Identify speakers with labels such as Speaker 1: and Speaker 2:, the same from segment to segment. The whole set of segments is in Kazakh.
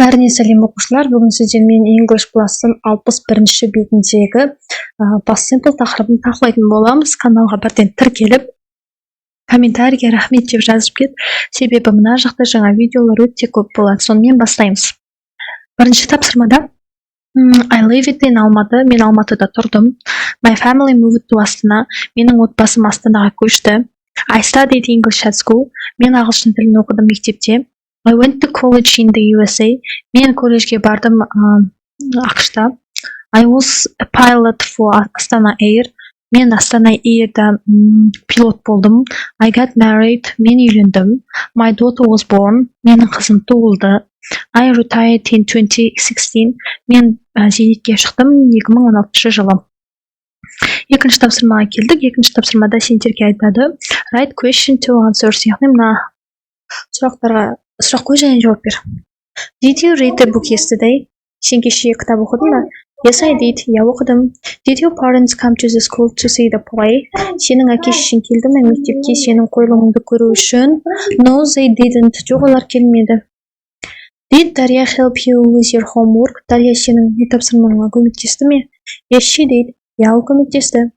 Speaker 1: Бәріне сәлем оқушылар. Бүгін сіздермен English Plus-ын 61-ші бетіндегі Past Simple тақырыбын талқылайтын боламыз. Каналға бірден тіркеліп, комментарийге рахмет деп жазып кет. Себебі мына жақта жаңа видеолар өте көп болады. Сонымен бастаймыз. Бірінші тапсырмада I live in Алматы. Мен Алматыда тұрдым. My family moved to Астана. Менің отбасым Астанаға көшті. I studied English at school. Мен ағылшын тілін оқыдым мектепте. I went to college in the USA. Мен колледжге бардым ақшта. I was a pilot for Astana Air. Мен Astana Air'да пилот болдым. I got married. Мен үйлендім. My daughter was born. Менің қызым туылды. I retired in 2016. Мен зейнетке шықтым 2016 жылы. Екінші тапсырмаға келдік. Екінші тапсырмада сендерге айтады. Write question to answers. Яғни мына сұрақ қой және жауап бер. Did you read the book yesterday? Сен кеше кітап оқыдың ба? Yes, I did. Я оқыдым. Did your parents come to the school to see the play? Сенің әке-шешең келді ме мектепке сенің қойылымыңды көру үшін? No, they didn't. Жоқ, олар келмеді. Did Дарья help you with your homework? Дарья сенің үй тапсырмаңа көмектесті ме? Yes, she did. Я, ол көмектесті.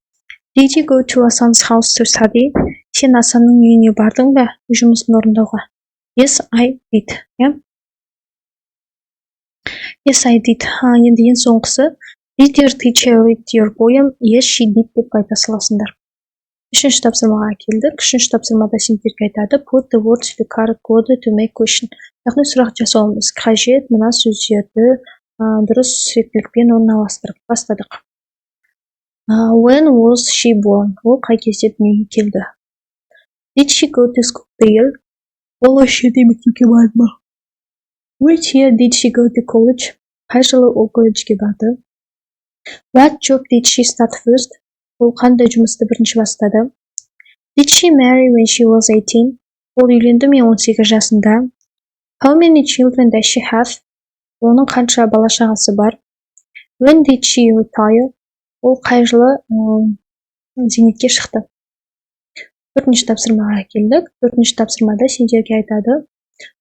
Speaker 1: Did you go to Асан's house to study? Сен Асанның үйіне бардың ба жұмысын орындауға? Yes, I did. Yes, I did. Енді ең соңғысы. Did your teacher read your poem? Yes, she did деп қайта саласыңдар. Үшінші тапсырмаға келдік. Үшінші тапсырмада сендерге айтады. Put the words to the correct order to make question. Яғни сұрақ жасауымыз қажет. Мына сөздерді дұрыс реттілікпен орналастырып бастадық. When was she born? Ол қай кезде дүниеге келді? Did she go to school there? Ол осы жерде мектепке барды ма? Which year did she go to college? Қай жылы ол колледжге барды? What job did she start first? Ол қандай жұмысты бірінші бастады? Did she marry when she was 18? Ол үйленді ме 18 жасында? How many children does she have? Оның қанша бала-шағасы бар? When did she retire? Ол қай жылы зейнетке шықты? Төртінші тапсырмаға келдік. Төртінші тапсырмада сендерге айтады.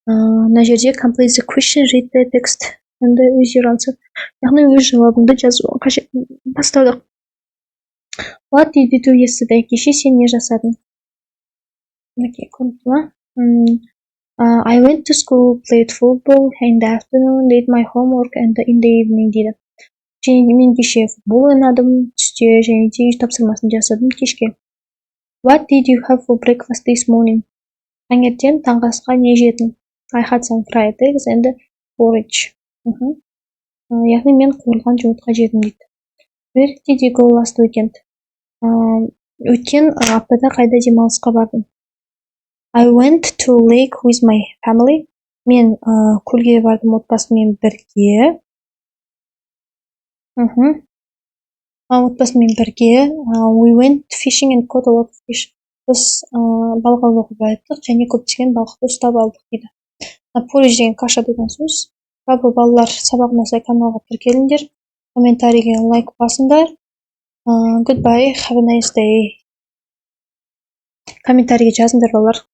Speaker 1: Мына жерде complete the question, read the text, and use your answer. Яғни өз жауабыңды жазу қажет. Бастадық. What did you do yesterday? Кеше сен не жасадың? I went to school, played football in the afternoon, did my homework, and in the evening дейді. Мен кеше футбол ойнадым, түсте және де үй тапсырмасын жасадым кешке. What did you have for breakfast this morning? Таңертең таңғы асқа не жедің? I had some fried eggs and porridge. Яғни мен қуырылған жұмыртқа жедім дейді. Where did you go last weekend? Өткен аптада қайда демалысқа бардым? I went to lake with my family. Мен көлге бардым отбасыммен бірге. Отбасыммен бірге. We went fishing and caught a lot of fish. Біз балық аулауға бардық және көптеген балықты ұстап алдық дейді. Порridge деген каша деген сөз. Балалар сабағына сай каналға тіркеліңдер. Комментарийге лайк басыңдар. Goodbye, have a nice day. Комментарийге жазыңдар балалар.